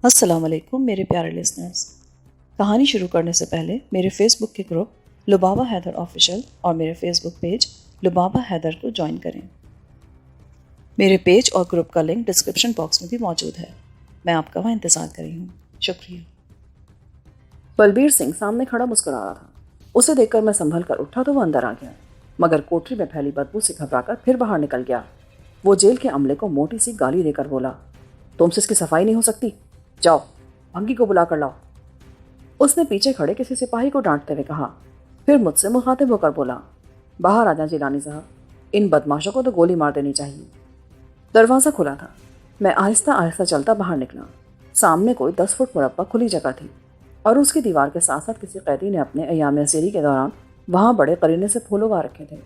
السلام علیکم میرے پیارے لسنرز. کہانی شروع کرنے سے پہلے میرے فیس بک کے گروپ لبابہ حیدر آفیشیل اور میرے فیس بک پیج لبابہ حیدر کو جوائن کریں. میرے پیج اور گروپ کا لنک ڈسکرپشن باکس میں بھی موجود ہے. میں آپ کا وہاں انتظار کر رہی ہوں. شکریہ. بلبیر سنگھ سامنے کھڑا مسکرا رہا تھا. اسے دیکھ کر میں سنبھل کر اٹھا تو وہ اندر آ گیا، مگر کوٹری میں پھیلی بدبو سے گھبرا کر پھر باہر نکل گیا. وہ جیل کے عملے کو موٹی سی گالی دے کر بولا، تم سے اس کی صفائی نہیں ہو سکتی، جاؤ بھنگی کو بلا کر لاؤ. اس نے پیچھے کھڑے کسی سپاہی کو ڈانٹتے ہوئے کہا. پھر مجھ سے مخاطب ہو کر بولا، باہر آ جائیں جیلانی صاحب، ان بدماشوں کو تو گولی مار دینی چاہیے. دروازہ کھلا تھا. میں آہستہ آہستہ چلتا باہر نکلا. سامنے کوئی 10 فٹ مربع کھلی جگہ تھی اور اس کی دیوار کے ساتھ ساتھ کسی قیدی نے اپنے ایام اسیری کے دوران وہاں بڑے قرینے سے پھول اگا رکھے تھے،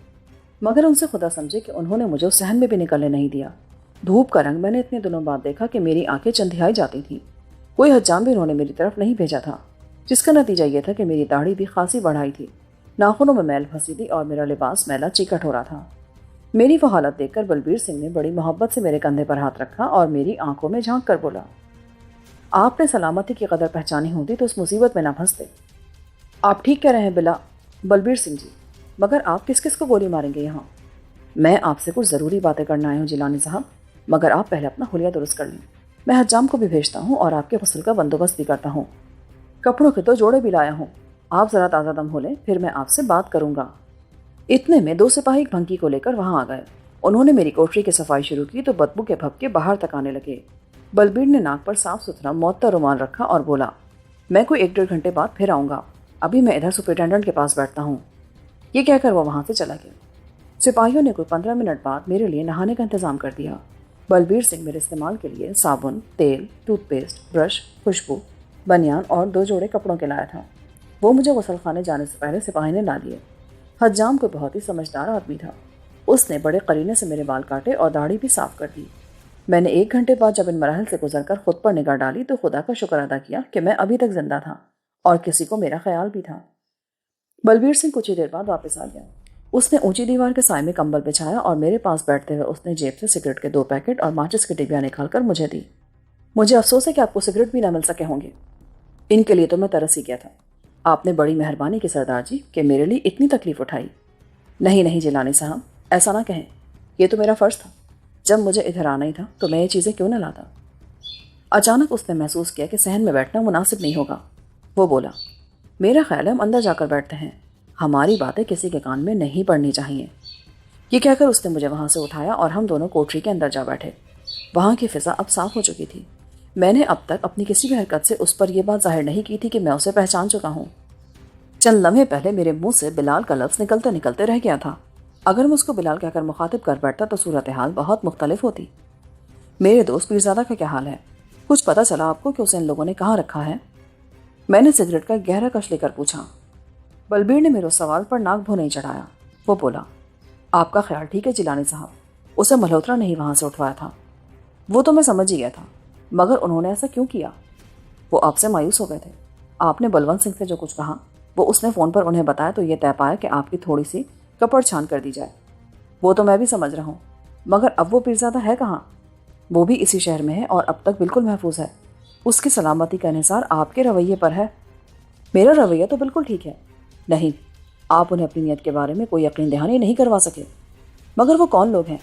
مگر ان سے خدا سمجھے کہ انہوں نے مجھے اس صحن میں بھی نکلنے نہیں دیا. دھوپ کا رنگ میں نے اتنے دنوں بعد دیکھا کہ میری آنکھیں چندھیائی جاتی تھیں. کوئی حجام بھی انہوں نے میری طرف نہیں بھیجا تھا، جس کا نتیجہ یہ تھا کہ میری داڑھی بھی خاصی بڑھائی تھی، ناخنوں میں میل پھنسی تھی اور میرا لباس میلا چیکٹ ہو رہا تھا. میری وہ حالت دیکھ کر بلبیر سنگھ نے بڑی محبت سے میرے کندھے پر ہاتھ رکھا اور میری آنکھوں میں جھانک کر بولا، آپ نے سلامتی کی قدر پہچانی ہوتی تو اس مصیبت میں نہ پھنستے. آپ ٹھیک کہہ رہے ہیں بلبیر سنگھ جی، مگر آپ کس کس کو گولی ماریں گے یہاں؟ میں آپ سے کچھ ضروری باتیں کرنا آیا ہوں جیلانی صاحب، مگر آپ پہلے اپنا حلیہ درست کر لیں. میں حجام کو بھی بھیجتا ہوں اور آپ کے غسل کا بندوبست بھی کرتا ہوں. کپڑوں کے تو جوڑے بھی لایا ہوں، آپ ذرا تازہ دم ہو لیں، پھر میں آپ سے بات کروں گا. اتنے میں 2 سپاہی بھنکی کو لے کر وہاں آ گئے. انہوں نے میری کوٹری کی صفائی شروع کی تو بدبو کے بھپکے باہر تک آنے لگے. بلبیر نے ناک پر صاف ستھرا معطر رومال رکھا اور بولا، میں کوئی 1-1.5 گھنٹے بعد پھر آؤں گا، ابھی میں ادھر سپرنٹینڈنٹ کے پاس بیٹھتا ہوں. یہ کہہ کر وہ وہاں سے چلا گیا. سپاہیوں نے کوئی 15 منٹ بعد میرے لیے نہانے کا انتظام کر دیا. بلبیر سنگھ میرے استعمال کے لیے صابن، تیل، ٹوتھ پیسٹ، برش، خوشبو، بنیان اور 2 جوڑے کپڑوں کے لایا تھا. وہ مجھے غسل خانے جانے سے پہلے سپاہی نے لا دیے. حجام کوئی بہت ہی سمجھدار آدمی تھا. اس نے بڑے قرینے سے میرے بال کاٹے اور داڑھی بھی صاف کر دی. میں نے 1 گھنٹے بعد جب ان مراحل سے گزر کر خود پر نگاہ ڈالی تو خدا کا شکر ادا کیا کہ میں ابھی تک زندہ تھا اور کسی کو میرا خیال بھی تھا. بلبیر سنگھ کچھ ہی دیر بعد واپس آ گیا. اس نے اونچی دیوار کے سائے میں کمبل بچھایا اور میرے پاس بیٹھتے ہوئے اس نے جیب سے سگریٹ کے 2 پیکٹ اور ماچس کی ڈبیاں نکال کر مجھے دی. مجھے افسوس ہے کہ آپ کو سگریٹ بھی نہ مل سکے ہوں گے. ان کے لیے تو میں ترس ہی گیا تھا. آپ نے بڑی مہربانی کی سردار جی کہ میرے لیے اتنی تکلیف اٹھائی. نہیں جیلانی صاحب، ایسا نہ کہیں، یہ تو میرا فرض تھا. جب مجھے ادھر آنا ہی تھا تو میں یہ چیزیں کیوں نہ لاتا. اچانک اس نے محسوس کیا کہ صحن میں بیٹھنا مناسب نہیں ہوگا. وہ بولا، میرا خیال ہے ہم اندر جا کر بیٹھتے ہیں، ہماری باتیں کسی کے کان میں نہیں پڑنی چاہیے. یہ کہہ کر اس نے مجھے وہاں سے اٹھایا اور ہم دونوں کوٹری کے اندر جا بیٹھے. وہاں کی فضا اب صاف ہو چکی تھی. میں نے اب تک اپنی کسی بھی حرکت سے اس پر یہ بات ظاہر نہیں کی تھی کہ میں اسے پہچان چکا ہوں. چند لمحے پہلے میرے منہ سے بلال کا لفظ نکلتے نکلتے رہ گیا تھا. اگر میں اس کو بلال کہہ کر مخاطب کر بیٹھتا تو صورتحال بہت مختلف ہوتی. میرے دوست پیرزادہ کا کیا حال ہے؟ کچھ پتہ چلا آپ کو کہ اسے ان لوگوں نے کہاں رکھا ہے؟ میں نے سگریٹ کا گہرا کش لے کر پوچھا. بلبیر نے میرے سوال پر ناک بھو نہیں چڑھایا. وہ بولا، آپ کا خیال ٹھیک ہے جیلانی صاحب، اسے ملہوترا نے ہی وہاں سے اٹھوایا تھا. وہ تو میں سمجھ ہی گیا تھا، مگر انہوں نے ایسا کیوں کیا؟ وہ آپ سے مایوس ہو گئے تھے. آپ نے بلونت سنگھ سے جو کچھ کہا وہ اس نے فون پر انہیں بتایا تو یہ طے پایا کہ آپ کی تھوڑی سی کپڑ چھان کر دی جائے. وہ تو میں بھی سمجھ رہا ہوں، مگر اب وہ پیرزادہ ہے کہاں؟ وہ بھی اسی شہر میں ہے اور اب تک بالکل محفوظ ہے. اس کی سلامتی کا انحصار آپ کے رویے پر ہے. میرا رویہ تو بالکل ٹھیک ہے. نہیں، آپ انہیں اپنی نیت کے بارے میں کوئی یقین دہانی نہیں کروا سکے. مگر وہ کون لوگ ہیں؟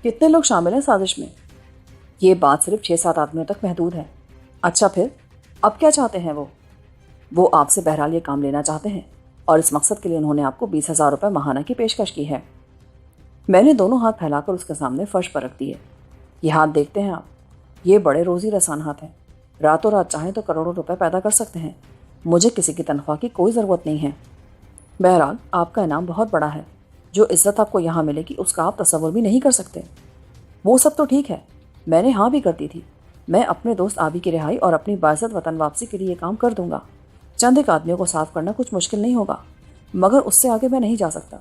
کتنے لوگ شامل ہیں سازش میں؟ یہ بات صرف 6-7 آدمیوں تک محدود ہے. اچھا پھر اب کیا چاہتے ہیں وہ آپ سے بہرحال یہ کام لینا چاہتے ہیں اور اس مقصد کے لیے انہوں نے آپ کو 20,000 روپے ماہانہ کی پیشکش کی ہے. میں نے دونوں ہاتھ پھیلا کر اس کے سامنے فرش پر رکھ دیے. یہ ہاتھ دیکھتے ہیں آپ، یہ بڑے روزی رسان ہاتھ ہیں. راتوں رات چاہیں تو کروڑوں روپے پیدا کر سکتے ہیں. مجھے کسی کی تنخواہ کی کوئی ضرورت نہیں ہے. بہرحال آپ کا انعام بہت بڑا ہے. جو عزت آپ کو یہاں ملے گی اس کا آپ تصور بھی نہیں کر سکتے. وہ سب تو ٹھیک ہے، میں نے ہاں بھی کر دی تھی. میں اپنے دوست آبی کی رہائی اور اپنی باعزت وطن واپسی کے لیے یہ کام کر دوں گا. چند ایک آدمیوں کو صاف کرنا کچھ مشکل نہیں ہوگا، مگر اس سے آگے میں نہیں جا سکتا.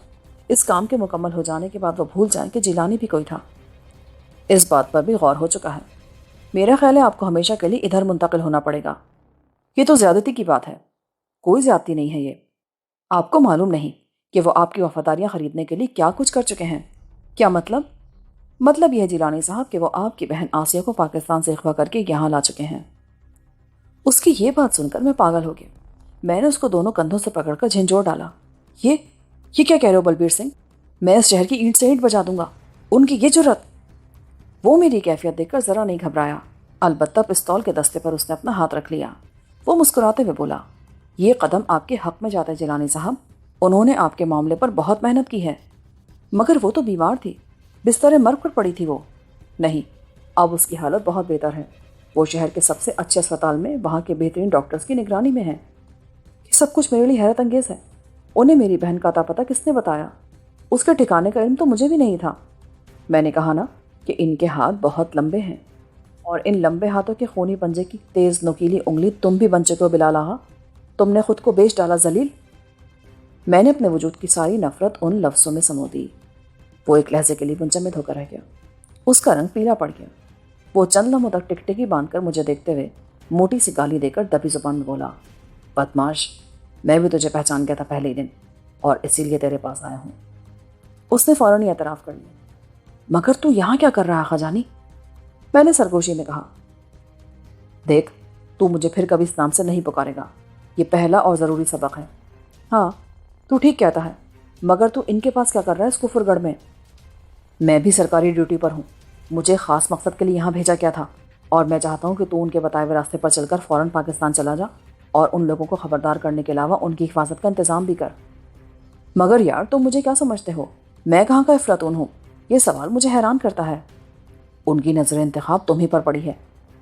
اس کام کے مکمل ہو جانے کے بعد وہ بھول جائیں کہ جیلانی بھی کوئی تھا. اس بات پر بھی غور ہو چکا ہے. میرا خیال ہے آپ کو ہمیشہ کے لیے ادھر منتقل ہونا پڑے گا. یہ تو زیادتی کی بات ہے. کوئی زیادتی نہیں ہے. یہ آپ کو معلوم نہیں کہ وہ آپ کی وفاداریاں خریدنے کے لیے کیا کچھ کر چکے ہیں. کیا مطلب؟ مطلب یہ ہے جیلانی صاحب کہ وہ آپ کی بہن آسیہ کو پاکستان سے اغوا کر کے یہاں لا چکے ہیں. اس کی یہ بات سن کر میں پاگل ہو گیا۔ میں نے اس کو دونوں کندھوں سے پکڑ کر جھنجھوڑ ڈالا۔ یہ کیا کہہ رہے ہو بلبیر سنگھ؟ میں اس شہر کی اینٹ سے اینٹ بجا دوں گا، ان کی یہ جرت! وہ میری کیفیت دیکھ کر ذرا نہیں گھبرایا، البتہ پستول کے دستے پر اس نے اپنا ہاتھ رکھ لیا۔ وہ مسکراتے ہوئے بولا، یہ قدم آپ کے حق میں جاتا ہے جیلانی صاحب، انہوں نے آپ کے معاملے پر بہت محنت کی ہے۔ مگر وہ تو بیمار تھی، بستر مرگ پر پڑی تھی وہ۔ نہیں، اب اس کی حالت بہت بہتر ہے، وہ شہر کے سب سے اچھے اسپتال میں وہاں کے بہترین ڈاکٹرز کی نگرانی میں ہے۔ یہ سب کچھ میرے لیے حیرت انگیز ہے۔ انہیں میری بہن کا پتہ کس نے بتایا؟ اس کے ٹھکانے کا علم تو مجھے بھی نہیں تھا۔ میں نے کہا نا کہ ان کے ہاتھ بہت لمبے ہیں، اور ان لمبے ہاتھوں کے خونی پنجے کی تیز نوکیلی انگلی تم بھی بن چکے ہو بلال آغا۔ تم نے خود کو بیچ ڈالا ذلیل۔ میں نے اپنے وجود کی ساری نفرت ان لفظوں میں سمو دی۔ وہ ایک لہجے کے لیے منجمد ہو کر رہ گیا۔ اس کا رنگ پیلا پڑ گیا۔ وہ چند لمحوں تک ٹکٹکی باندھ کر مجھے دیکھتے ہوئے موٹی سی گالی دے کر دبی زبان میں بولا، بدماش، میں بھی تجھے پہچان گیا تھا پہلے ہی دن، اور اسی لیے تیرے پاس آیا ہوں۔ اس نے فوراً اعتراف کر لیا۔ مگر تو یہاں کیا کر رہا خجانی؟ میں نے سرگوشی میں کہا، دیکھ، تو مجھے پھر کبھی اس نام سے نہیں پکارے گا، یہ پہلا اور ضروری سبق ہے۔ ہاں، تو ٹھیک کہتا ہے، مگر تو ان کے پاس کیا کر رہا ہے اس کفر گڑھ میں؟ میں بھی سرکاری ڈیوٹی پر ہوں، مجھے خاص مقصد کے لیے یہاں بھیجا کیا تھا، اور میں چاہتا ہوں کہ تو ان کے بتائے ہوئے راستے پر چل کر فوراً پاکستان چلا جا، اور ان لوگوں کو خبردار کرنے کے علاوہ ان کی حفاظت کا انتظام بھی کر۔ مگر یار، تم مجھے کیا سمجھتے ہو؟ میں کہاں کا افلاطون ہوں؟ یہ سوال مجھے حیران کرتا ہے۔ ان کی نظر انتخاب تم ہی پر پڑی ہے،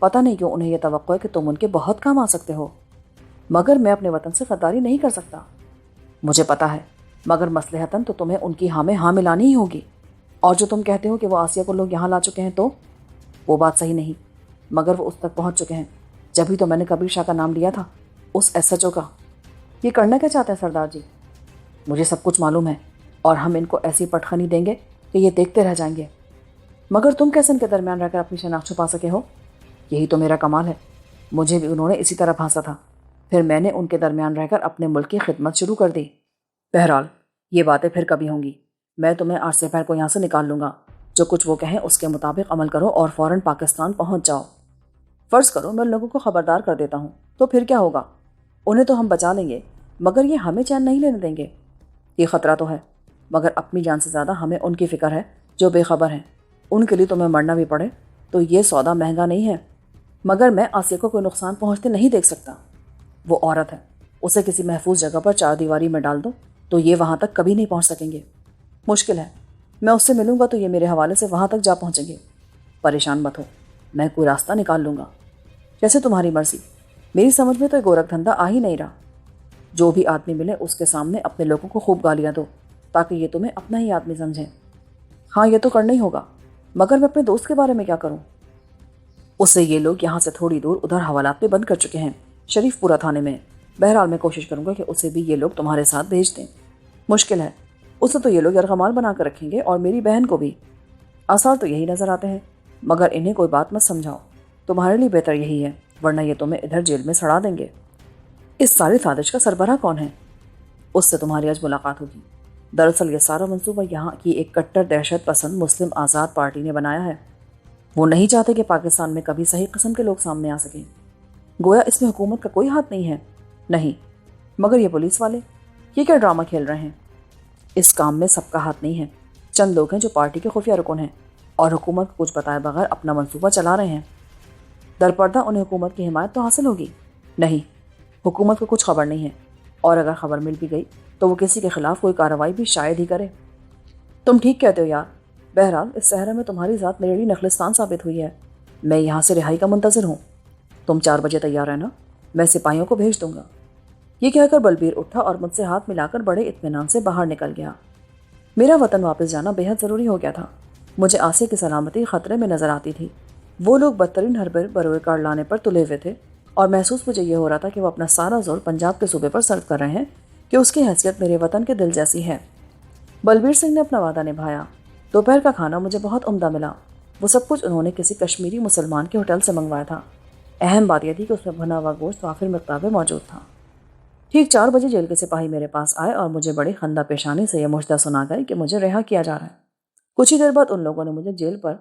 پتہ نہیں کیوں انہیں یہ توقع ہے کہ تم ان کے بہت کام آ سکتے ہو۔ مگر میں اپنے وطن سے غداری نہیں کر سکتا۔ مجھے پتہ ہے، مگر مصلحتاً تو تمہیں ان کی ہاں میں ہاں ملانی ہی ہوگی۔ اور جو تم کہتے ہو کہ وہ آسیہ کو لوگ یہاں لا چکے ہیں، تو وہ بات صحیح نہیں، مگر وہ اس تک پہنچ چکے ہیں۔ جبھی تو میں نے کبیر شاہ کا نام لیا تھا، اس ایس ایچ او کا۔ یہ کرنا کیا چاہتے ہیں سردار جی؟ مجھے سب کچھ معلوم ہے، اور ہم ان کو ایسی پٹخنی دیں گے کہ یہ دیکھتے رہ جائیں گے۔ مگر تم کیسے ان کے درمیان رہ کر اپنی شناخت چھپا سکے ہو؟ یہی تو میرا کمال ہے، مجھے بھی انہوں نے اسی طرح پھانسا تھا، پھر میں نے ان کے درمیان رہ کر اپنے ملک کی خدمت شروع کر دی۔ بہرحال یہ باتیں پھر کبھی ہوں گی، میں تمہیں آج سے پہر کو یہاں سے نکال لوں گا۔ جو کچھ وہ کہیں اس کے مطابق عمل کرو اور فوراً پاکستان پہنچ جاؤ۔ فرض کرو میں لوگوں کو خبردار کر دیتا ہوں، تو پھر کیا ہوگا؟ انہیں تو ہم بچا لیں گے، مگر یہ ہمیں چین نہیں لینے دیں گے۔ یہ خطرہ تو ہے، مگر اپنی جان سے زیادہ ہمیں ان کی فکر ہے جو بے خبر ہیں۔ ان کے لیے تمہیں مرنا بھی پڑے تو یہ سودا مہنگا نہیں ہے۔ مگر میں آسیہ کو کوئی نقصان پہنچتے نہیں دیکھ سکتا۔ وہ عورت ہے، اسے کسی محفوظ جگہ پر چار دیواری میں ڈال دو تو یہ وہاں تک کبھی نہیں پہنچ سکیں گے۔ مشکل ہے، میں اس سے ملوں گا تو یہ میرے حوالے سے وہاں تک جا پہنچیں گے۔ پریشان مت ہو، میں کوئی راستہ نکال لوں گا۔ جیسے تمہاری مرضی، میری سمجھ میں تو یہ گورکھ دھندا آ ہی نہیں رہا۔ جو بھی آدمی ملے اس کے سامنے اپنے لوگوں کو خوب گالیاں دو تاکہ یہ تمہیں اپنا ہی آدمی سمجھیں۔ ہاں، یہ تو کرنا ہی ہوگا، مگر میں اپنے دوست کے بارے میں کیا کروں؟ اسے یہ لوگ یہاں سے تھوڑی دور ادھر حوالات پہ بند کر چکے ہیں، شریف پورہ تھانے میں۔ بہرحال میں کوشش کروں گا کہ اسے بھی یہ لوگ تمہارے ساتھ بھیج دیں۔ مشکل ہے، اسے تو یہ لوگ یرغمال بنا کر رکھیں گے، اور میری بہن کو بھی۔ آثار تو یہی نظر آتے ہیں، مگر انہیں کوئی بات مت سمجھاؤ، تمہارے لیے بہتر یہی ہے، ورنہ یہ تمہیں ادھر جیل میں سڑا دیں گے۔ اس ساری سازش کا سربراہ کون ہے؟ اس سے تمہاری آج ملاقات ہوگی۔ دراصل یہ سارا منصوبہ یہاں کی ایک کٹر دہشت پسند مسلم آزاد پارٹی نے بنایا ہے۔ وہ نہیں چاہتے کہ پاکستان میں کبھی صحیح قسم کے لوگ سامنے آ سکیں۔ گویا اس میں حکومت کا کوئی ہاتھ نہیں ہے۔ نہیں، مگر یہ پولیس والے، یہ کیا ڈرامہ کھیل رہے ہیں؟ اس کام میں سب کا ہاتھ نہیں ہے، چند لوگ ہیں جو پارٹی کے خفیہ رکن ہیں اور حکومت کو کچھ بتائے بغیر اپنا منصوبہ چلا رہے ہیں۔ درپردہ انہیں حکومت کی حمایت تو حاصل ہوگی۔ نہیں، حکومت کو کچھ خبر نہیں ہے، اور اگر خبر مل بھی گئی تو وہ کسی کے خلاف کوئی کارروائی بھی شاید ہی کرے۔ تم ٹھیک کہتے ہو یار۔ بہرحال اس صحرا میں تمہاری ذات میرے لیے نخلستان ثابت ہوئی ہے۔ میں یہاں سے رہائی کا منتظر ہوں۔ تم 4 بجے تیار رہنا، میں سپاہیوں کو بھیج دوں گا۔ یہ کہہ کر بلبیر اٹھا اور مجھ سے ہاتھ ملا کر بڑے اطمینان سے باہر نکل گیا۔ میرا وطن واپس جانا بے حد ضروری ہو گیا تھا۔ مجھے آسیہ کی سلامتی خطرے میں نظر آتی تھی۔ وہ لوگ بدترین حربے بروئے کار لانے پر تلے ہوئے تھے، اور محسوس مجھے یہ ہو رہا تھا کہ وہ اپنا سارا زور پنجاب کے صوبے پر صرف کر رہے ہیں کہ اس کی حیثیت میرے وطن کے دل جیسی ہے۔ بلبیر سنگھ نے اپنا وعدہ نبھایا۔ دوپہر کا کھانا مجھے بہت عمدہ ملا۔ وہ سب کچھ انہوں نے کسی کشمیری مسلمان کے ہوٹل سے منگوایا تھا۔ اہم بات یہ تھی کہ اس میں بھنا ہوا گوشت وافر مقدار میں موجود تھا۔ ٹھیک 4 بجے جیل کے سپاہی میرے پاس آئے اور مجھے بڑی خندہ پیشانی سے یہ مشدہ سنا گئی کہ مجھے رہا کیا جا رہا ہے۔ کچھ ہی دیر بعد ان لوگوں نے مجھے جیل پر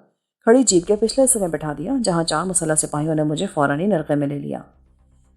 کھڑی جیپ کے پچھلے حصے میں بٹھا دیا، جہاں 4 مسلح سپاہیوں نے مجھے فوراً ہی نرغے میں لے لیا۔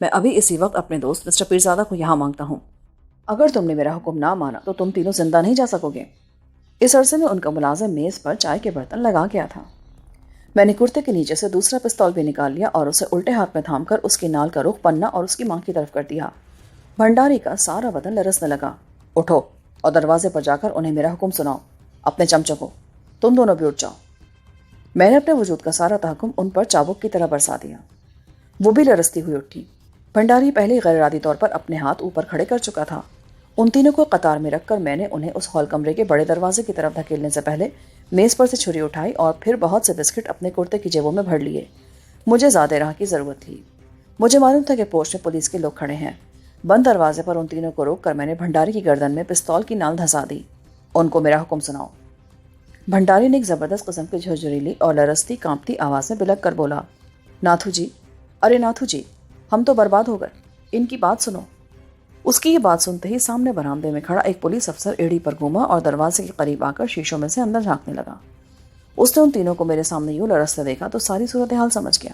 میں ابھی اسی وقت اپنے دوست مسٹر پیرزادہ کو یہاں مانگتا ہوں. اگر تم نے میرا حکم نہ مانا تو تم تینوں زندہ نہیں جا سکو گے. اس عرصے میں ان کا ملازم میز پر چائے کے برتن لگا گیا تھا. میں نے کرتے کے نیچے سے دوسرا پستول بھی نکال لیا اور اسے الٹے ہاتھ میں تھام کر اس کی نال کا رخ پننا اور اس کی ماں کی طرف کر دیا. بھنڈاری کا سارا بدن لرزنے لگا. اٹھو اور دروازے پر جا کر انہیں میرا حکم سناؤ. اپنے چمچوں کو. تم دونوں بھی اٹھ جاؤ. میں نے اپنے وجود کا سارا تحکم ان پر چابک کی طرح برسا دیا. وہ بھی لرزتی ہوئی اٹھی. بھنڈاری پہلے غیر ارادی طور پر اپنے ہاتھ اوپر کھڑے کر چکا تھا. ان تینوں کو قطار میں رکھ کر میں نے انہیں اس ہال کمرے کے بڑے دروازے کی طرف دھکیلنے سے پہلے میز پر سے چھری اٹھائی اور پھر بہت سے بسکٹ اپنے کرتے کی جیبوں میں بھر لیے. مجھے زیادہ راہ کی ضرورت تھی. مجھے معلوم تھا کہ پوسٹ میں پولیس کے لوگ کھڑے ہیں. بند دروازے پر ان تینوں کو روک کر میں نے بھنڈاری کی گردن میں پستول کی نال دھسا دی. ان کو میرا حکم سناؤ. بھنڈاری نے ایک زبردست قسم کی جھرجھریلی اور لرزتی کانپتی آواز میں بلک کر بولا, ناتھو جی, ارے ناتھو جی, ہم تو برباد ہو گئے. ان کی بات سنو. اس کی یہ بات سنتے ہی سامنے برآمدے میں کھڑا ایک پولیس افسر ایڑی پر گھوما اور دروازے کے قریب آ کر شیشوں میں سے اندر جھانکنے لگا. اس نے ان تینوں کو میرے سامنے یوں لرزتے دیکھا تو ساری صورتحال سمجھ گیا.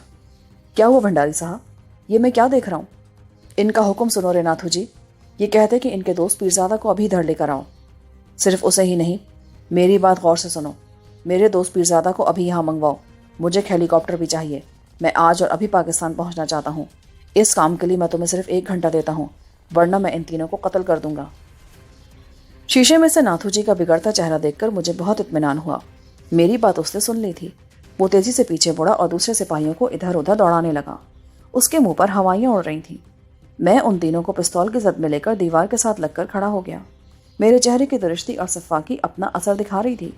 کیا ہوا بھنڈاری صاحب, یہ میں کیا دیکھ رہا ہوں؟ ان کا حکم سنو رے ناتھو جی. یہ کہتے کہ ان کے دوست پیرزادہ کو ابھی دھڑ لے کر آؤ. صرف اسے ہی نہیں, میری بات غور سے سنو. میرے دوست پیرزادہ کو ابھی یہاں منگواؤ. مجھے ایک ہیلی کاپٹر بھی چاہیے. میں آج اور ابھی پاکستان پہنچنا چاہتا ہوں. اس کام کے لیے میں تمہیں صرف 1 گھنٹہ دیتا ہوں, ورنہ میں ان تینوں کو قتل کر دوں گا. شیشے میں سے ناتھو جی کا بگڑتا چہرہ دیکھ کر مجھے بہت اطمینان ہوا. میری بات اس نے سن لی تھی. وہ تیزی سے پیچھے بڑھا اور دوسرے سپاہیوں کو ادھر ادھر دوڑانے لگا. اس کے منہ پر ہوائیاں اڑ رہی تھیں. میں ان تینوں کو پستول کی زد میں لے کر دیوار کے ساتھ لگ کر کھڑا ہو گیا. میرے چہرے کی درشتی اور صفاقی اپنا اثر دکھا رہی تھی.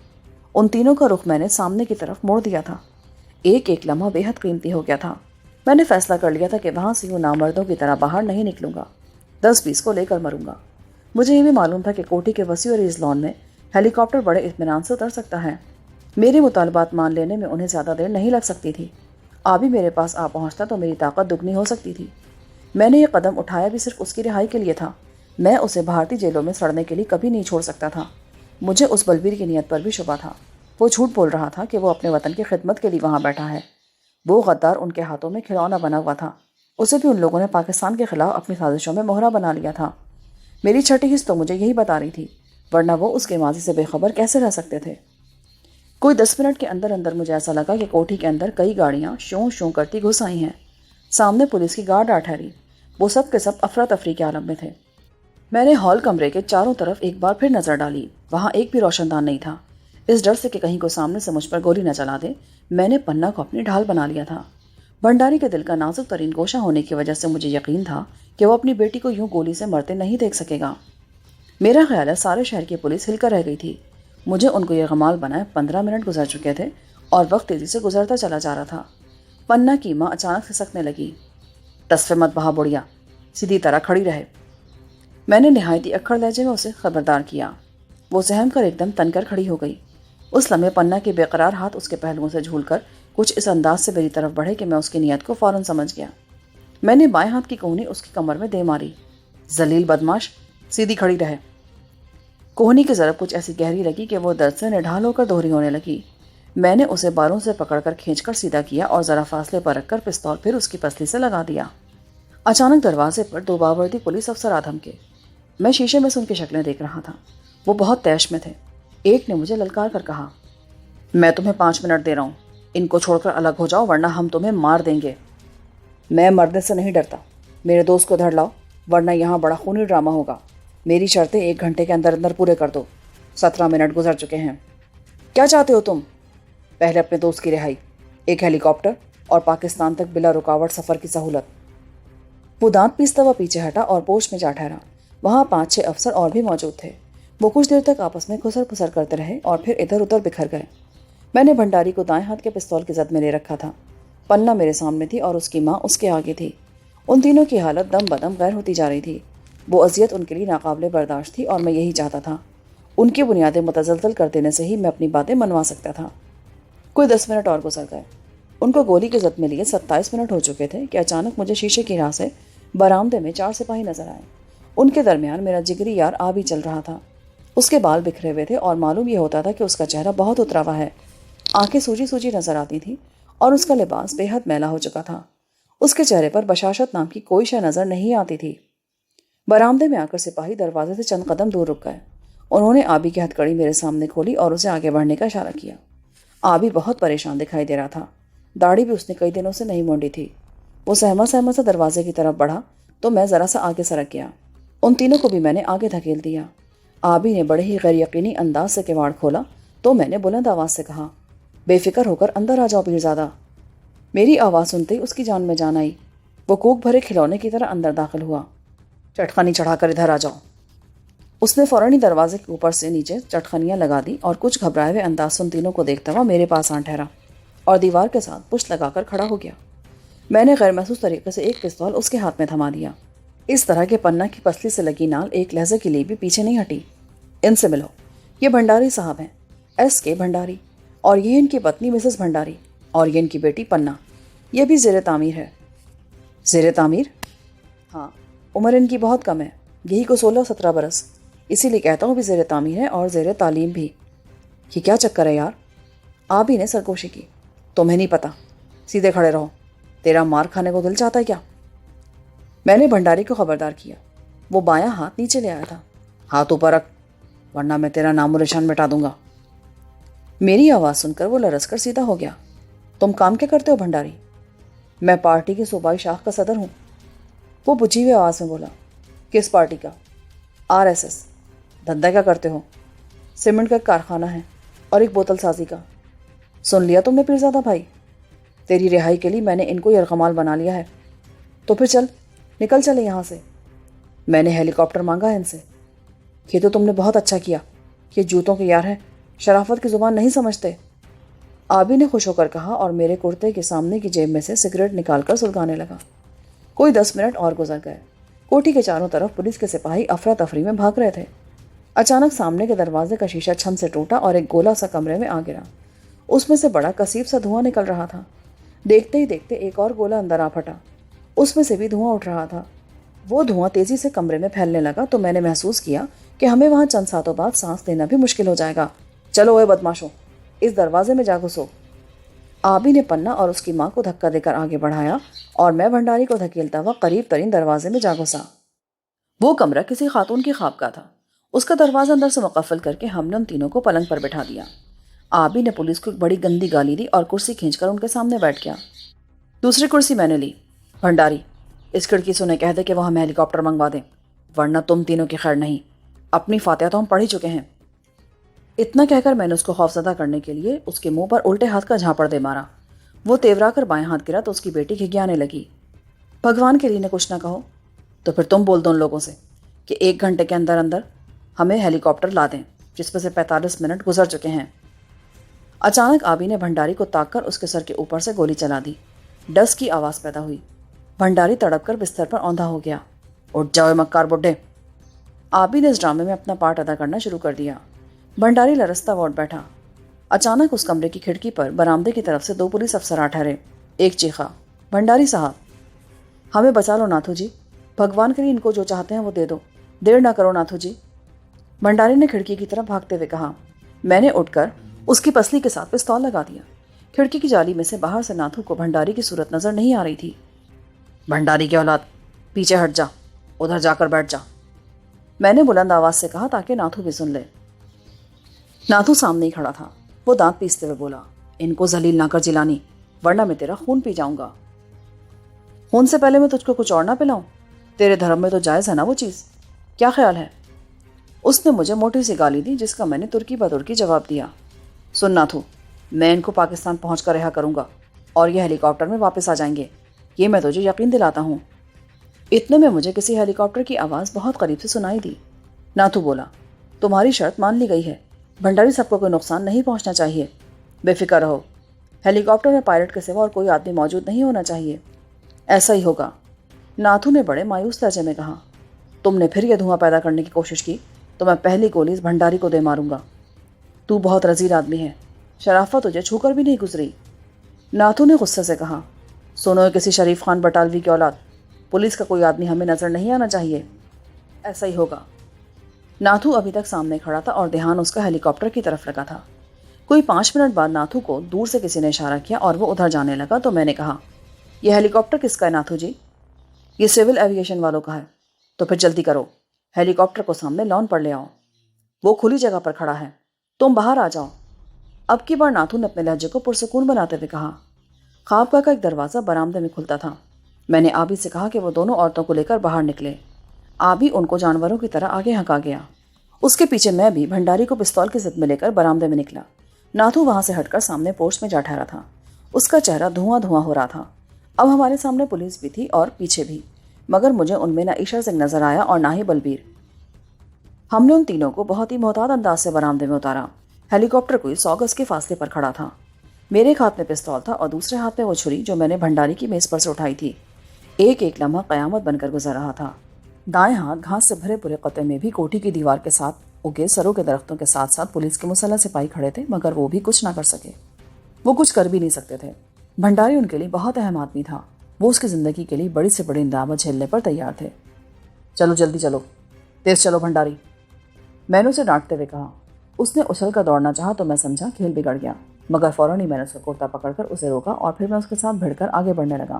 ان تینوں کا رخ میں نے سامنے کی طرف موڑ دیا تھا. ایک ایک لمحہ بے حد قیمتی ہو گیا تھا. میں نے فیصلہ کر لیا تھا کہ وہاں سے یوں نامردوں کی طرح باہر نہیں نکلوں گا. 10-20 کو لے کر مروں گا. مجھے یہ بھی معلوم تھا کہ کوٹھی کے وسیع اور عریض لان میں ہیلی کاپٹر بڑے اطمینان سے اتر سکتا ہے. میرے مطالبات مان لینے میں انہیں زیادہ دیر نہیں لگ سکتی تھی. آبی میرے پاس آ پہنچتا تو میری طاقت دگنی ہو سکتی تھی. میں نے یہ قدم اٹھایا بھی صرف اس کی رہائی کے لیے تھا. میں اسے بھارتی جیلوں میں سڑنے کے لیے کبھی نہیں چھوڑ سکتا تھا. مجھے اس بلبیر کی نیت پر بھی شبہ تھا. وہ جھوٹ بول رہا تھا کہ وہ اپنے وطن کی خدمت کے لیے وہاں بیٹھا ہے. وہ غدار ان کے ہاتھوں میں کھلونا بنا ہوا تھا. اسے بھی ان لوگوں نے پاکستان کے خلاف اپنی سازشوں میں مہرہ بنا لیا تھا. میری چھٹی حص تو مجھے یہی بتا رہی تھی, ورنہ وہ اس کے ماضی سے بے خبر کیسے رہ سکتے تھے. کوئی 10 منٹ کے اندر اندر مجھے ایسا لگا کہ کوٹھی کے اندر کئی گاڑیاں شوں شوں کرتی گھس آئی ہیں. سامنے پولیس کی گارڈ آ ٹھہری. وہ سب کے سب افراتفری کے عالم میں تھے. میں نے ہال کمرے کے چاروں طرف ایک بار پھر نظر ڈالی. وہاں ایک بھی روشن دان نہیں تھا. اس ڈر سے کہ کہیں کو سامنے سے مجھ پر گولی نہ چلا دے, میں نے پننا کو اپنی ڈھال بنا لیا تھا. بھنڈاری کے دل کا نازک ترین گوشہ ہونے کی وجہ سے مجھے یقین تھا کہ وہ اپنی بیٹی کو یوں گولی سے مرتے نہیں دیکھ سکے گا. میرا خیال ہے سارے شہر کی پولیس ہل کر رہ گئی تھی. مجھے ان کو یہ غمال بنائے 15 منٹ گزر چکے تھے اور وقت تیزی سے گزرتا چلا جا رہا تھا. پننا کی ماں اچانک کھسکنے لگی. تصفے مت بہا بڑھیا, سیدھی طرح کھڑی رہے. میں نے نہایتی اکھڑ لہجے میں اسے خبردار کیا. وہ سہم کر ایک دم تن کر کھڑی ہو گئی. اس لمحے پننا کے بے قرار ہاتھ اس کے پہلوؤں سے جھول کر کچھ اس انداز سے میری طرف بڑھے کہ میں اس کی نیت کو فوراً سمجھ گیا. میں نے بائیں ہاتھ کی کوہنی اس کی کمر میں دے ماری. ذلیل بدماش, سیدھی کھڑی رہے. کوہنی کی ضرب کچھ ایسی گہری لگی کہ وہ درد سے نڈھال ہو کر دوہری ہونے لگی. میں نے اسے بالوں سے پکڑ کر کھینچ کر سیدھا کیا اور ذرا فاصلے پر رکھ کر پستول پھر اس کی پسلی سے لگا دیا. اچانک دروازے پر 2 باوردی پولیس افسر آ دھمکے. میں شیشے میں سے ان کی شکلیں دیکھ رہا تھا. وہ بہت تیش میں تھے. ایک نے مجھے للکار کر کہا, میں تمہیں 5 منٹ دے رہا ہوں. ان کو چھوڑ کر الگ ہو جاؤ ورنہ ہم تمہیں مار دیں گے. میں مرنے سے نہیں ڈرتا. میرے دوست کو دھڑ لاؤ ورنہ یہاں بڑا خونی ڈرامہ ہوگا. میری شرطیں 1 گھنٹے کے اندر اندر پورے کر دو. 17 منٹ گزر چکے ہیں. کیا چاہتے ہو تم؟ پہلے اپنے دوست کی رہائی, ایک ہیلی کاپٹر اور پاکستان تک بلا رکاوٹ سفر کی سہولت. وہ دانت پیستا ہوا پیچھے ہٹا اور پوچھ میں جا ٹھہرا. وہاں 5-6 افسر اور بھی موجود تھے. وہ کچھ دیر تک آپس میں خسر پھسر کرتے رہے اور پھر ادھر ادھر بکھر گئے. میں نے بھنڈاری کو دائیں ہاتھ کے پستول کی زد میں لے رکھا تھا. پننا میرے سامنے تھی اور اس کی ماں اس کے آگے تھی. ان تینوں کی حالت دم بدم غیر ہوتی جا رہی تھی. وہ اذیت ان کے لیے ناقابل برداشت تھی اور میں یہی چاہتا تھا. ان کی بنیادیں متزلزل کر دینے سے ہی میں اپنی باتیں منوا سکتا تھا. کوئی 10 منٹ اور گزر گئے. ان کو گولی کی زد میں لیے 27 منٹ ہو چکے تھے کہ اچانک مجھے شیشے کی راہ سے برآمدے میں 4 سپاہی نظر آئے. ان کے درمیان میرا جگری یار آ بھی چل رہا تھا. اس کے بال بکھرے ہوئے تھے اور معلوم یہ ہوتا تھا کہ اس کا چہرہ بہت اترا ہوا ہے. آنکھیں سوجی سوجی نظر آتی تھیں اور اس کا لباس بے حد میلا ہو چکا تھا. اس کے چہرے پر بشاشت نام کی کوئی شے نظر نہیں آتی تھی۔ برآمدے میں آ کر سپاہی دروازے سے چند قدم دور رک گئے۔ انہوں نے آبی کی ہتھکڑی میرے سامنے کھولی اور اسے آگے بڑھنے کا اشارہ کیا۔ آبی بہت پریشان دکھائی دے رہا تھا۔ داڑھی بھی اس نے کئی دنوں سے نہیں مونڈی تھی۔ وہ سہما سہما سے دروازے کی طرف بڑھا تو میں ذرا سا آگے سرک گیا۔ ان تینوں کو بھی میں نے آگے دھکیل دیا۔ آبی نے بڑے ہی غیر یقینی انداز سے کواڑ کھولا تو میں نے بلند آواز سے کہا، بے فکر ہو کر اندر آ جاؤ پیرزادہ۔ میری آواز سنتے ہی اس کی جان میں جان آئی۔ وہ کوک بھرے کھلونے کی طرح اندر داخل ہوا۔ چٹخنی چڑھا کر ادھر آ جاؤ۔ اس نے فوراً ہی دروازے کے اوپر سے نیچے چٹخنیاں لگا دی اور کچھ گھبرائے ہوئے انداز سے ان تینوں کو دیکھتا ہوا میرے پاس آن ٹھہرا اور دیوار کے ساتھ پشت لگا کر کھڑا ہو گیا۔ میں نے غیر محسوس طریقے سے ایک پستول اس کے ہاتھ میں تھما دیا۔ اس طرح کے پنہ کی پسلی سے لگی نال ایک لہجے کے لیے بھی پیچھے نہیں ہٹی۔ ان سے ملو، یہ بھنڈاری صاحب ہیں، ایس کے بھنڈاری، اور یہ ان کی پتنی مسز بھنڈاری، اور یہ ان کی بیٹی پنہ، یہ بھی زیر تعمیر ہے۔ زیر تعمیر؟ ہاں، عمر ان کی بہت کم ہے، یہی کو 16-17 برس، اسی لیے کہتا ہوں بھی زیر تعمیر ہے اور زیر تعلیم بھی۔ یہ کیا چکر ہے یار؟ آبی نے سرگوشی کی۔ تمہیں نہیں پتا، سیدھے کھڑے رہو، تیرا مار کھانے کو دل چاہتا ہے کیا؟ میں نے بھنڈاری کو خبردار کیا۔ وہ بایاں ہاتھ نیچے لے آیا تھا۔ ہاتھ اوپر رکھ ورنہ میں تیرا نام و نشان مٹا دوں گا۔ میری آواز سن کر وہ لرز کر سیدھا ہو گیا۔ تم کام کیا کرتے ہو بھنڈاری؟ میں پارٹی کی صوبائی شاخ کا صدر ہوں۔ وہ بجھی ہوئی آواز میں بولا۔ کس پارٹی کا؟ RSS۔ دھندا کیا کرتے ہو؟ سیمنٹ کا ایک کارخانہ ہے اور ایک بوتل سازی کا۔ سن لیا تم نے پیرزادہ بھائی، تیری رہائی کے لیے میں نے ان کو یرغمال بنا لیا ہے۔ تو پھر چل، نکل چلے یہاں سے۔ میں نے ہیلی کاپٹر مانگا ہے ان سے۔ یہ تو تم نے بہت اچھا کیا، یہ جوتوں کے یار ہیں، شرافت کی زبان نہیں سمجھتے۔ آبی نے خوش ہو کر کہا اور میرے کرتے کے سامنے کی جیب میں سے سگریٹ نکال کر سلگانے لگا۔ کوئی 10 منٹ اور گزر گئے۔ کوٹھی کے چاروں طرف پولیس کے سپاہی افراتفری میں بھاگ رہے تھے۔ اچانک سامنے کے دروازے کا شیشہ چھن سے ٹوٹا اور ایک گولا سا کمرے میں آ گرا۔ اس میں سے بڑا کثیف سا دھواں نکل رہا تھا۔ دیکھتے ہی دیکھتے ایک اور گولا اندر آ پھٹا، اس میں سے بھی دھواں اٹھ رہا تھا۔ وہ دھواں تیزی سے کمرے میں پھیلنے لگا تو میں نے محسوس کیا کہ ہمیں وہاں چند ساتوں بعد سانس لینا بھی مشکل ہو جائے گا۔ چلو اے بدماشوں، اس دروازے میں جا گھسو۔ آبی نے پنہ اور اس کی ماں کو دھکا دے کر آگے بڑھایا اور میں بھنڈاری کو دھکیلتا ہوا قریب ترین دروازے میں جا گھسا۔ وہ کمرہ کسی خاتون کی خواب کا تھا۔ اس کا دروازہ اندر سے مقفل کر کے ہم نے ان تینوں کو پلنگ پر بٹھا دیا۔ آبی نے پولیس کو ایک بڑی گندی گالی دی اور کرسی کھینچ کر ان کے سامنے بیٹھ گیا۔ دوسری کرسی میں نے لی۔ بھنڈاری، اس کھڑکی سے انہیں کہہ دے کہ وہ ہمیں ہیلی کاپٹر منگوا دیں، ورنہ تم تینوں کی خیر نہیں۔ اپنی فاتحہ تو ہم پڑھ ہی چکے ہیں۔ اتنا کہہ کر میں نے اس کو خوفزدہ کرنے کے لیے اس کے منہ پر الٹے ہاتھ کا جھاپڑ دے مارا۔ وہ تیورا کر بائیں ہاتھ گرا تو اس کی بیٹی گھگیانے لگی۔ بھگوان کے لیے نے کچھ نہ کہو تو پھر تم بول دو ان لوگوں سے کہ 1 گھنٹے کے اندر اندر ہمیں ہیلی کاپٹر لا دیں، جس میں سے 45 منٹ گزر چکے ہیں۔ اچانک آبی نے بھنڈاری کو تاک کر اس کے سر کے اوپر سے گولی چلا دی۔ ڈس کی آواز پیدا ہوئی۔ بھنڈاری تڑپ کر بستر پر اوندھا ہو گیا۔ اٹھ جاؤ مکار بڈھے۔ آبی نے اس ڈرامے میں اپنا پارٹ ادا کرنا شروع کر دیا۔ بھنڈاری لرزتا ہوا اٹھ بیٹھا۔ اچانک اس کمرے کی کھڑکی پر برآمدے کی طرف سے 2 پولیس افسر آ ٹھہرے۔ ایک چیخا، بھنڈاری صاحب، ہمیں بچا لو ناتھو جی، بھگوان کے لیے ان کو جو چاہتے ہیں وہ دے دو، دیر نہ کرو ناتھو جی۔ بھنڈاری نے کھڑکی کی طرف بھاگتے ہوئے کہا۔ میں نے اٹھ کر اس کی پسلی کے ساتھ پستول لگا دیا۔ کھڑکی کی جالی میں سے باہر سے ناتھو کو بھنڈاری کی صورت نظر نہیں آ رہی تھی۔ بھنڈاری کی اولاد، پیچھے ہٹ جا، ادھر جا کر بیٹھ جا، میں نے بلند آواز سے کہا تاکہ ناتھو بھی سن لے۔ ناتھو سامنے ہی کھڑا تھا۔ وہ دانت پیستے ہوئے بولا، ان کو ذلیل نہ کر جیلانی، ورنہ میں تیرا خون پی جاؤں گا۔ خون سے پہلے میں تجھ کو کچھ اور نہ پلاؤں؟ تیرے دھرم میں تو جائز ہے نا وہ چیز، کیا خیال ہے؟ اس نے مجھے موٹی سی گالی دی جس کا میں نے ترکی بدرکی جواب دیا۔ سن ناتھو، میں ان کو پاکستان پہنچ کر رہا کروں گا اور یہ ہیلی کاپٹر میں واپس آ جائیں گے، یہ میں تجھے یقین دلاتا ہوں۔ اتنے میں مجھے کسی ہیلی کاپٹر کی آواز بہت قریب سے سنائی دی۔ ناتھو بولا، تمہاری شرط مان لی گئی ہے، بھنڈاری صاحب کو کوئی نقصان نہیں پہنچنا چاہیے، بے فکر رہو، ہیلی کاپٹر میں پائلٹ کے سوا اور کوئی آدمی موجود نہیں ہونا چاہیے۔ ایسا ہی ہوگا، ناتھو نے بڑے مایوس لہجے میں کہا۔ تم نے پھر یہ دھواں پیدا کرنے کی کوشش کی تو میں پہلی گولی اس بھنڈاری کو دے ماروں گا۔ تو بہت رذیل آدمی ہے، شرافت تجھے چھو کر بھی نہیں گزری۔ ناتھو نے غصے سے کہا، سنو کسی شریف خان بٹالوی کی اولاد، پولیس کا کوئی آدمی ہمیں نظر نہیں آنا چاہیے۔ ایسا ہی ہوگا۔ ناتھو ابھی تک سامنے کھڑا تھا اور دھیان اس کا ہیلی کاپٹر کی طرف لگا تھا۔ کوئی 5 منٹ بعد ناتھو کو دور سے کسی نے اشارہ کیا اور وہ ادھر جانے لگا تو میں نے کہا، یہ ہیلی کاپٹر کس کا ہے ناتھو جی؟ یہ سول ایویشن والوں کا ہے۔ تو پھر جلدی کرو، ہیلی کاپٹر کو سامنے لان پر لے آؤ، وہ کھلی جگہ پر کھڑا ہے، تم باہر آ جاؤ۔ اب کی بار ناتھو نے اپنے لہجے کو پرسکون بناتے ہوئے کہا۔ خوابگاہ کا ایک دروازہ برآمدے میں کھلتا تھا۔ میں نے آبی سے کہا کہ وہ دونوں عورتوں کو لے کر باہر نکلے۔ آبی ان کو جانوروں کی طرح آگے ہنکا گیا۔ اس کے پیچھے میں بھی بھنڈاری کو پستول کی زد میں لے کر برآمدے میں نکلا۔ ناتھو وہاں سے ہٹ کر سامنے پورچ میں جا ٹھہرا تھا۔ اس کا چہرہ دھواں دھواں ہو رہا تھا۔ اب ہمارے سامنے پولیس بھی تھی اور پیچھے بھی، مگر مجھے ان میں نہ عائشہ سنگھ نظر آیا اور نہ ہی بلبیر۔ ہم نے ان تینوں کو بہت ہی محتاط انداز سے برآمدے میں اتارا۔ ہیلی کاپٹر کوئی 100 گز کے فاصلے پر کھڑا تھا۔ میرے ایک ہاتھ میں پستول تھا اور دوسرے ہاتھ میں وہ چھری جو میں نے بھنڈاری کی میز پر سے اٹھائی تھی۔ ایک ایک لمحہ قیامت بن کر گزر رہا تھا۔ دائیں ہاتھ گھاس سے بھرے پورے قطعے میں بھی کوٹھی کی دیوار کے ساتھ اگے سروں کے درختوں کے ساتھ ساتھ پولیس کے مسلح سپاہی کھڑے تھے، مگر وہ بھی کچھ نہ کر سکے۔ وہ کچھ کر بھی نہیں سکتے تھے۔ بھنڈاری ان کے لیے بہت اہم آدمی تھا۔ وہ اس کی زندگی کے لیے بڑی سے بڑی اندامات جھیلنے پر تیار تھے۔ چلو جلدی چلو، تیز چلو بھنڈاری، میں نے اسے ڈانٹتے ہوئے کہا۔ اس نے اچھل کر دوڑنا چاہا تو میں سمجھا کھیل بگڑ گیا، مگر فوراً ہی میں نے اس کا کرتا پکڑ کر اسے روکا اور پھر میں اس کے ساتھ بھیڑ کر آگے بڑھنے لگا۔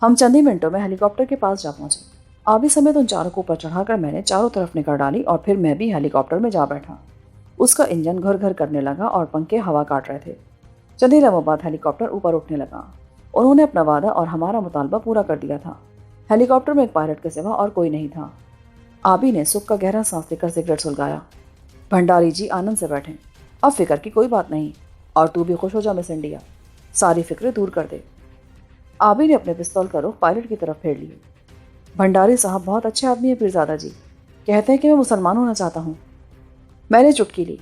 ہم چند ہی منٹوں میں ہیلی کاپٹر کے پاس جا پہنچے۔ آبی سمیت ان چاروں کو اوپر چڑھا کر میں نے چاروں طرف نکل ڈالی اور پھر میں بھی ہیلی کاپٹر میں جا بیٹھا۔ اس کا انجن گھر گھر کرنے لگا اور پنکھے ہوا کاٹ رہے تھے۔ چند ہی لمحوں بعد ہیلی کاپٹر اوپر اٹھنے لگا۔ انہوں نے اپنا وعدہ اور ہمارا مطالبہ پورا کر دیا تھا۔ ہیلی کاپٹر میں ایک پائلٹ کے سوا اور کوئی نہیں تھا۔ آبی نے سکھ کا گہرا سانس لے کر سگریٹ سلگایا۔ بھنڈاری جی آنند سے بیٹھیں، اب فکر کی کوئی بات نہیں، اور تو بھی خوش ہو جا مس انڈیا، ساری فکریں دور کر دے۔ آبی نے اپنے پستول کا رخ پائلٹ کی طرف پھیر لیے۔ بھنڈاری صاحب بہت اچھے آدمی ہیں پیرزادہ جی، کہتے ہیں کہ میں مسلمان ہونا چاہتا ہوں۔ میں نے چٹکی لی۔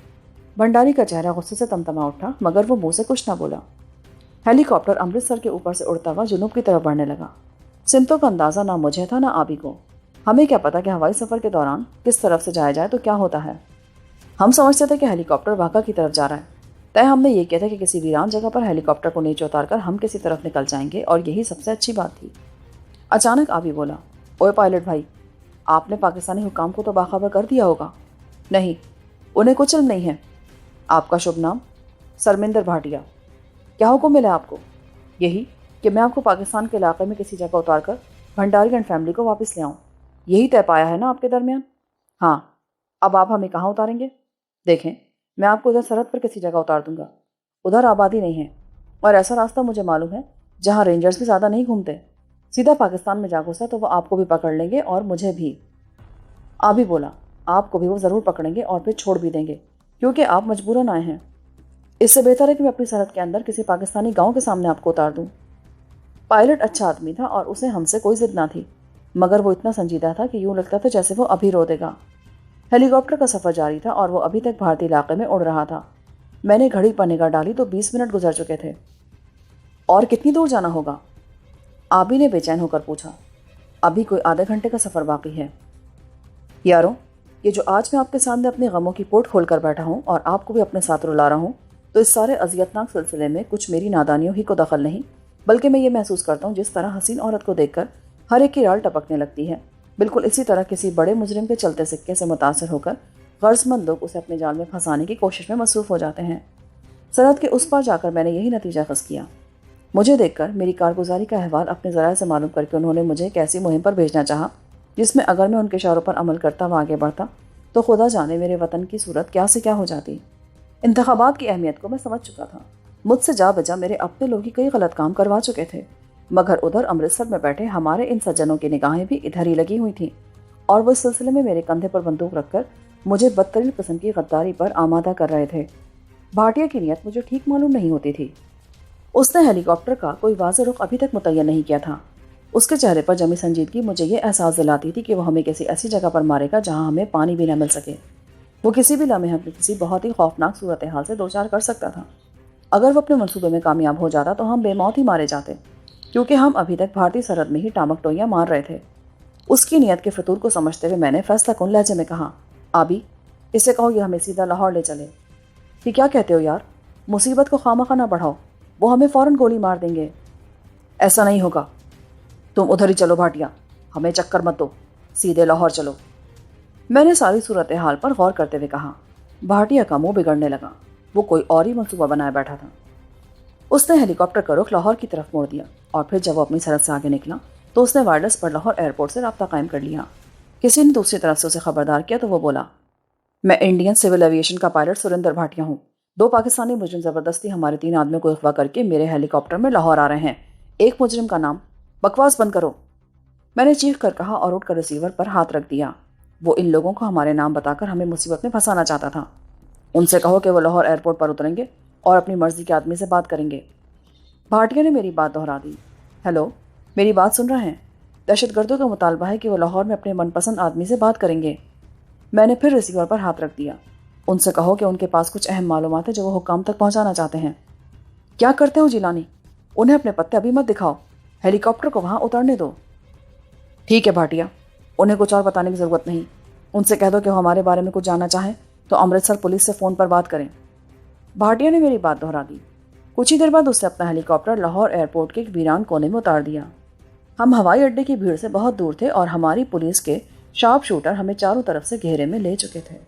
بھنڈاری کا چہرہ غصے سے تمتما اٹھا، مگر وہ منہ سے کچھ نہ بولا۔ ہیلی کاپٹر امرتسر کے اوپر سے اڑتا ہوا جنوب کی طرف بڑھنے لگا۔ سمتوں کا اندازہ نہ مجھے تھا نہ آبی کو۔ ہمیں کیا پتا کہ ہوائی سفر کے دوران کس طرف سے جایا جائے تو کیا ہوتا ہے۔ ہم سمجھتے تھے کہ ہیلی کاپٹر واقعہ کی طرف جا رہا ہے۔ طے ہم نے یہ کیا تھا کہ کسی ویران جگہ پر ہیلی کاپٹر کو نیچے اتار کر ہم کسی طرف نکل جائیں گے، اور یہی سب سے اچھی بات تھی۔ اچانک آبی بولا، اوے پائلٹ بھائی، آپ نے پاکستانی حکام کو تو باخبر کر دیا ہوگا؟ نہیں، انہیں کچھ علم نہیں ہے۔ آپ کا شبھ نام؟ سرمندر بھاٹیا۔ کیا حکم ملا آپ کو؟ یہی کہ میں آپ کو پاکستان کے علاقے میں کسی جگہ اتار کر بھنڈاری اینڈ فیملی کو واپس لے آؤں۔ یہی طے پایا ہے نا آپ کے درمیان؟ ہاں۔ اب آپ ہمیں کہاں اتاریں گے؟ دیکھیں، میں آپ کو ادھر سرحد پر کسی جگہ اتار دوں گا۔ ادھر آبادی نہیں ہے، اور ایسا راستہ مجھے معلوم ہے جہاں رینجرز بھی زیادہ نہیں گھومتے۔ سیدھا پاکستان میں جا گھسا تو وہ آپ کو بھی پکڑ لیں گے اور مجھے بھی۔ آبی بولا، آپ کو بھی وہ ضرور پکڑیں گے اور پھر چھوڑ بھی دیں گے، کیونکہ آپ مجبوراً آئے ہیں۔ اس سے بہتر ہے کہ میں اپنی سرحد کے اندر کسی پاکستانی گاؤں کے سامنے آپ کو اتار دوں۔ پائلٹ اچھا آدمی تھا اور اسے ہم سے کوئی ضد نہ تھی، مگر وہ اتنا سنجیدہ تھا کہ یوں لگتا تھا جیسے وہ ابھی رو دے گا۔ ہیلی کاپٹر کا سفر جاری تھا اور وہ ابھی تک بھارتی علاقے میں اڑ رہا تھا۔ میں نے گھڑی پر نگاہ ڈالی تو 20 منٹ گزر چکے تھے۔ اور کتنی دور جانا ہوگا؟ آبی نے بے چین ہو کر پوچھا۔ ابھی کوئی آدھے گھنٹے کا سفر باقی ہے۔ یاروں، یہ جو آج میں آپ کے سامنے اپنے غموں کی پوٹ کھول کر بیٹھا ہوں اور آپ کو بھی اپنے ساتھ رلا رہا ہوں، تو اس سارے اذیتناک سلسلے میں کچھ میری نادانیوں ہی کو دخل نہیں، بلکہ میں یہ محسوس کرتا ہوں جس طرح حسین عورت کو دیکھ کر ہر ایک کی رال ٹپکنے لگتی ہے، بالکل اسی طرح کسی بڑے مجرم کے چلتے سکے سے متاثر ہو کر غرض مند لوگ اسے اپنے جال میں پھنسانے کی کوشش میں مصروف ہو جاتے ہیں۔ سرحد کے اس پار جا کر میں نے یہی نتیجہ خاص کیا۔ مجھے دیکھ کر میری کارگزاری کا احوال اپنے ذرائع سے معلوم کر کے انہوں نے مجھے ایک ایسی مہم پر بھیجنا چاہا جس میں اگر میں ان کے اشاروں پر عمل کرتا و آگے بڑھتا تو خدا جانے میرے وطن کی صورت کیا سے کیا ہو جاتی۔ انتخابات کی اہمیت کو میں سمجھ چکا تھا۔ مجھ سے جا بجا میرے اپنے لوگ ہی کئی غلط کام کروا چکے تھے، مگر ادھر امرتسر میں بیٹھے ہمارے ان سجنوں کی نگاہیں بھی ادھر ہی لگی ہوئی تھیں، اور وہ اس سلسلے میں میرے کندھے پر بندوق رکھ کر مجھے بدترین قسم کی غداری پر آمادہ کر رہے تھے۔ بھاٹیا کی نیت مجھے ٹھیک معلوم نہیں ہوتی تھی۔ اس نے ہیلی کاپٹر کا کوئی واضح رخ ابھی تک متعین نہیں کیا تھا۔ اس کے چہرے پر جمی سنجیدگی مجھے یہ احساس دلاتی تھی کہ وہ ہمیں کسی ایسی جگہ پر مارے گا جہاں ہمیں پانی بھی نہ مل سکے۔ وہ کسی بھی لمحے ہمیں کسی بہت ہی خوفناک صورتحال سے دوچار کر سکتا تھا۔ اگر وہ اپنے منصوبے میں کامیاب ہو جاتا تو ہم بے موت ہی مارے جاتے، کیونکہ ہم ابھی تک بھارتی سرحد میں ہی ٹامک ٹوئیاں مار رہے تھے۔ اس کی نیت کے فطور کو سمجھتے ہوئے میں نے فیصلہ کن لہجے میں کہا، آبی، اسے کہو یہ ہمیں سیدھا لاہور لے چلے۔ یہ کیا کہتے ہو یار؟ مصیبت کو خواہ نہ بڑھاؤ، وہ ہمیں فوراً گولی مار دیں گے۔ ایسا نہیں ہوگا، تم ادھر ہی چلو بھاٹیا، ہمیں چکر مت دو، سیدھے لاہور چلو۔ میں نے ساری صورتحال پر غور کرتے ہوئے کہا۔ بھاٹیا کا منہ بگڑنے لگا، وہ کوئی اور ہی منصوبہ بنائے بیٹھا تھا۔ اس نے ہیلی کاپٹر کا رخ لاہور کی طرف موڑ دیا اور پھر جب وہ اپنی سرحد سے آگے نکلا تو اس نے وائرلیس پر لاہور ایئرپورٹ سے رابطہ قائم کر لیا۔ کسی نے دوسری طرف سے اسے خبردار کیا تو وہ بولا، میں انڈین سول ایویشن کا پائلٹ سریندر بھاٹیا ہوں۔ 2 پاکستانی مجرم زبردستی ہمارے 3 آدمیوں کو اغوا کر کے میرے ہیلی کاپٹر میں لاہور آ رہے ہیں۔ ایک مجرم کا نام، بکواس بند کرو، میں نے چیخ کر کہا اور اٹھ کر ریسیور پر ہاتھ رکھ دیا۔ وہ ان لوگوں کو ہمارے نام بتا کر ہمیں مصیبت میں پھنسانا چاہتا تھا۔ ان سے کہو کہ وہ لاہور ایئرپورٹ پر اتریں گے اور اپنی مرضی کے آدمی سے بات کریں گے۔ بھاٹیا نے میری بات دہرا دی۔ ہیلو، میری بات سن رہے ہیں؟ دہشت گردوں کا مطالبہ ہے کہ وہ لاہور میں اپنے من پسند آدمی سے بات کریں گے۔ میں نے پھر ریسیور پر ہاتھ رکھ دیا۔ ان سے کہو کہ ان کے پاس کچھ اہم معلومات ہیں جو وہ حکام تک پہنچانا چاہتے ہیں۔ کیا کرتے ہو جیلانی؟ انہیں اپنے پتے ابھی مت دکھاؤ، ہیلی کاپٹر کو وہاں اترنے دو۔ ٹھیک ہے بھاٹیا، انہیں کچھ اور بتانے کی ضرورت نہیں۔ ان سے کہہ دو کہ وہ ہمارے بارے میں کچھ جاننا چاہیں تو امرتسر پولیس سے فون پر بات کریں۔ بھاٹیا نے میری بات دہرا دی۔ کچھ ہی دیر بعد اس نے اپنا ہیلی کاپٹر لاہور ایئرپورٹ کے ایک ویران کونے میں اتار دیا۔ ہم ہوائی اڈے کی بھیڑ سے بہت دور تھے اور ہماری پولیس کے شارپ شوٹر ہمیں چاروں طرف سے گھیرے میں لے چکے تھے۔